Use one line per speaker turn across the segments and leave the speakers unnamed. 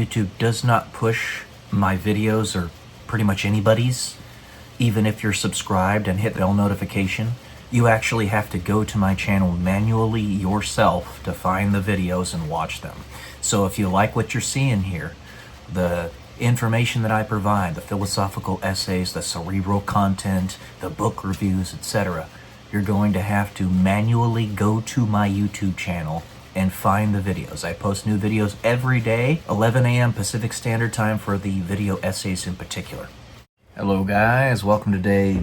YouTube does not push my videos or pretty much anybody's, even if you're subscribed and hit the bell notification. You actually have to go to my channel manually yourself to find the videos and watch them. So if you like what you're seeing here, the information that I provide, the philosophical essays, the cerebral content, the book reviews, etc., you're going to have to manually go to my YouTube channel and find the videos. I post new videos every day, 11 a.m. Pacific Standard Time for the video essays in particular. Hello guys, welcome to day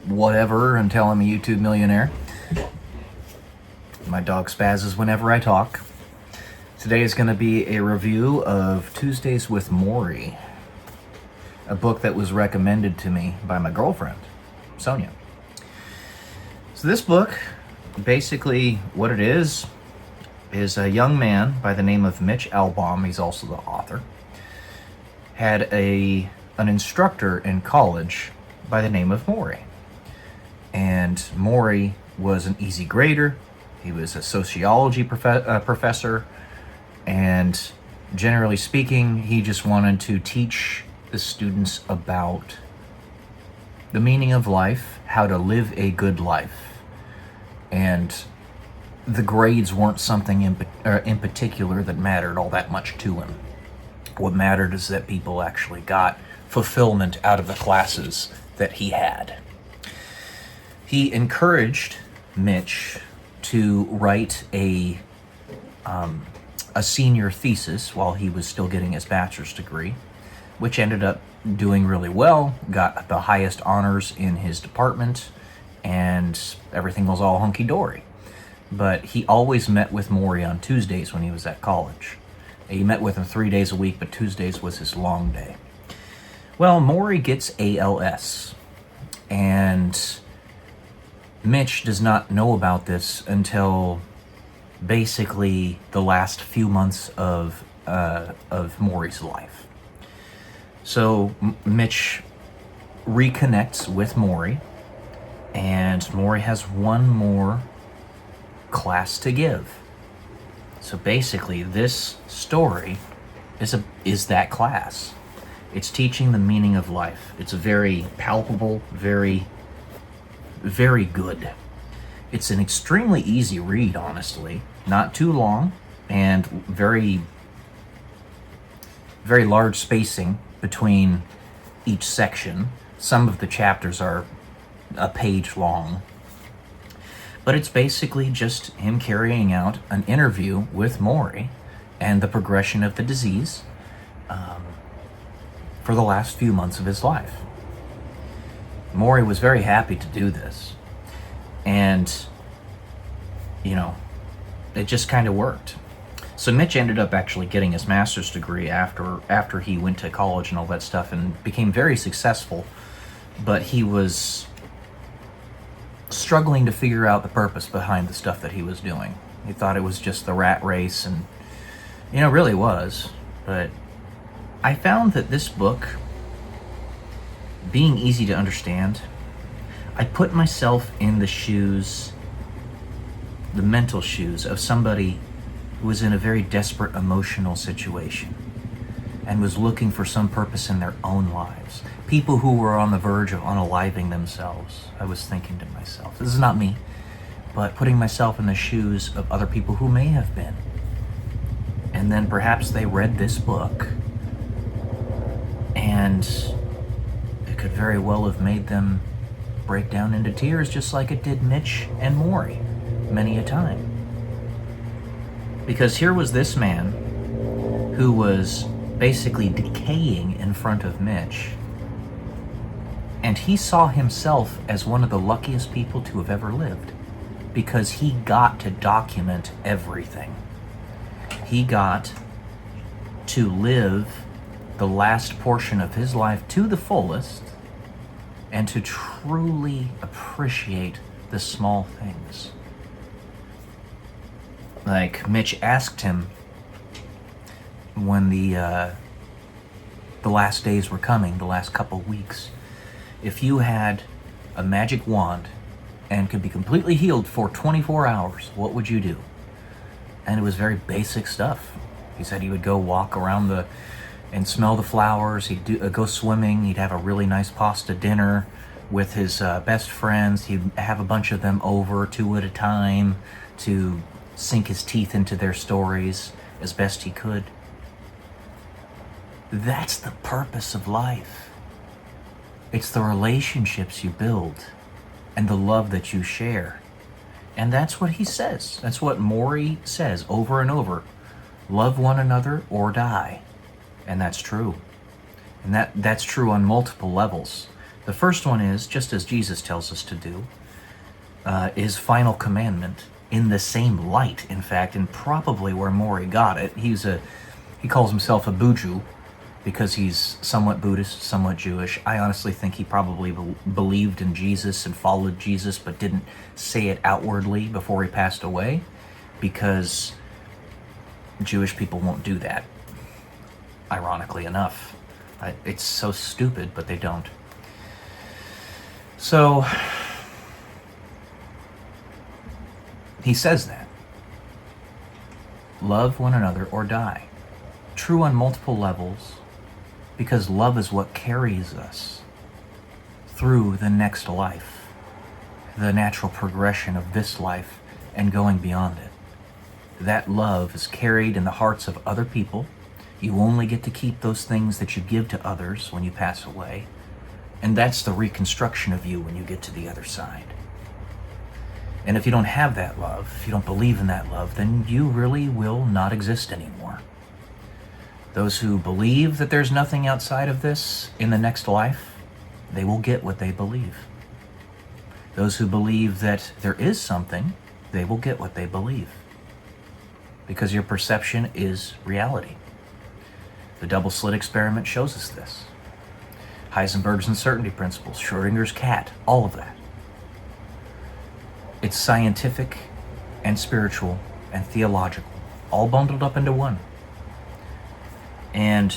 whatever until I'm a YouTube millionaire. My dog spazzes whenever I talk. Today is going to be a review of Tuesdays with Morrie, a book that was recommended to me by my girlfriend, Sonia. So this book, basically what it is a young man by the name of Mitch Albom, he's also the author, had an instructor in college by the name of Morrie. And Morrie was an easy grader, he was a sociology professor, and generally speaking, he just wanted to teach the students about the meaning of life, how to live a good life. And the grades weren't something in particular that mattered all that much to him. What mattered is that people actually got fulfillment out of the classes that he had. He encouraged Mitch to write a senior thesis while he was still getting his bachelor's degree, which ended up doing really well, got the highest honors in his department, and everything was all hunky-dory. But he always met with Morrie on Tuesdays when he was at college. He met with him 3 days a week, but Tuesdays was his long day. Well, Morrie gets ALS, and Mitch does not know about this until basically the last few months of Morrie's life. So Mitch reconnects with Morrie, and Morrie has one more class to give. So basically this story is that class. It's teaching the meaning of life. It's very palpable, very good. It's an extremely easy read, honestly. Not too long, and very large spacing between each section. Some of the chapters are a page long. But it's basically just him carrying out an interview with Morrie and the progression of the disease for the last few months of his life. Morrie was very happy to do this. And, you know, it just kind of worked. So Mitch ended up actually getting his master's degree after he went to college and all that stuff, and became very successful. But he was struggling to figure out the purpose behind the stuff that he was doing. He thought it was just the rat race, and, you know, it really was. But I found that this book, being easy to understand, I put myself in the shoes, the mental shoes of somebody who was in a very desperate emotional situation and was looking for some purpose in their own lives. People who were on the verge of unaliving themselves. I was thinking to myself, this is not me, but putting myself in the shoes of other people who may have been. And then perhaps they read this book, and it could very well have made them break down into tears, just like it did Mitch and Morrie many a time. Because here was this man who was basically decaying in front of Mitch, and he saw himself as one of the luckiest people to have ever lived, because he got to document everything. He got to live the last portion of his life to the fullest, and to truly appreciate the small things. Like, Mitch asked him when the last days were coming, the last couple weeks, if you had a magic wand and could be completely healed for 24 hours, what would you do? And it was very basic stuff. He said he would go walk around and smell the flowers. He'd go swimming. He'd have a really nice pasta dinner with his best friends. He'd have a bunch of them over, 2 at a time, to sink his teeth into their stories as best he could. That's the purpose of life. It's the relationships you build and the love that you share. And that's what he says. That's what MORRIE says over and over. Love one another or die. And that's true. And that's true on multiple levels. The first one is, just as Jesus tells us to do, his final commandment, in the same light, in fact, and probably where MORRIE got it. He calls himself a Buju because he's somewhat Buddhist, somewhat Jewish. I honestly think he probably believed in Jesus and followed Jesus, but didn't say it outwardly before he passed away, because Jewish people won't do that, ironically enough. It's so stupid, but they don't. So he says that. Love one another or die. True on multiple levels, because love is what carries us through the next life, the natural progression of this life and going beyond it. That love is carried in the hearts of other people. You only get to keep those things that you give to others when you pass away. And that's the reconstruction of you when you get to the other side. And if you don't have that love, if you don't believe in that love, then you really will not exist anymore. Those who believe that there's nothing outside of this in the next life, they will get what they believe. Those who believe that there is something, they will get what they believe. Because your perception is reality. The double slit experiment shows us this. Heisenberg's uncertainty principles, Schrodinger's cat, all of that. It's scientific and spiritual and theological, all bundled up into one. And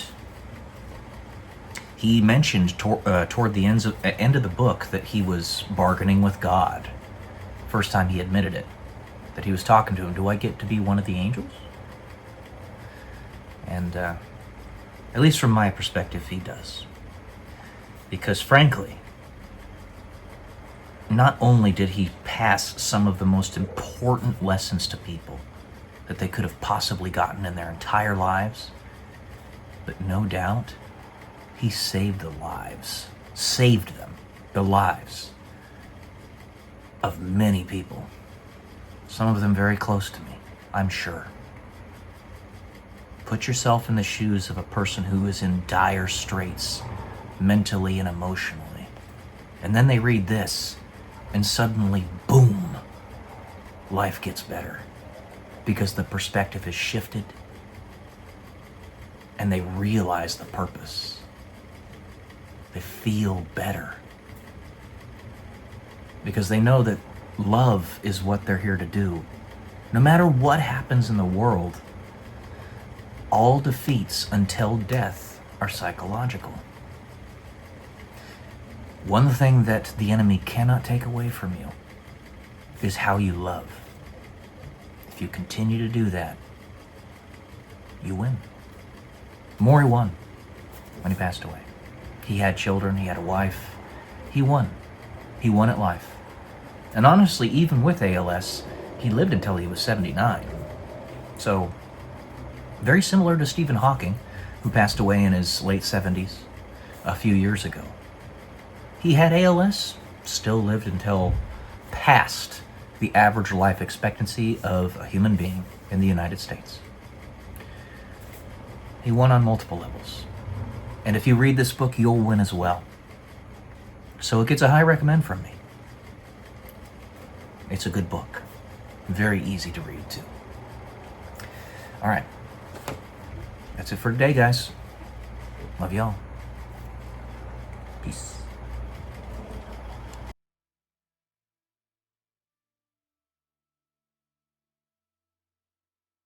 he mentioned toward the end of the book that he was bargaining with God. First time he admitted it, that he was talking to him. Do I get to be one of the angels? And at least from my perspective, he does. Because frankly, not only did he pass some of the most important lessons to people that they could have possibly gotten in their entire lives, but no doubt, he saved the lives, the lives of many people. Some of them very close to me, I'm sure. Put yourself in the shoes of a person who is in dire straits, mentally and emotionally. And then they read this, and suddenly, boom, life gets better. Because the perspective has shifted, and they realize the purpose. They feel better. Because they know that love is what they're here to do. No matter what happens in the world, all defeats until death are psychological. One thing that the enemy cannot take away from you is how you love. If you continue to do that, you win. MORRIE won when he passed away. He had children, he had a wife. He won. He won at life. And honestly, even with ALS, he lived until he was 79. So, very similar to Stephen Hawking, who passed away in his late 70s a few years ago. He had ALS, still lived until past the average life expectancy of a human being in the United States. He won on multiple levels. And if you read this book, you'll win as well. So it gets a high recommend from me. It's a good book. Very easy to read, too. All right. That's it for today, guys. Love y'all. Peace.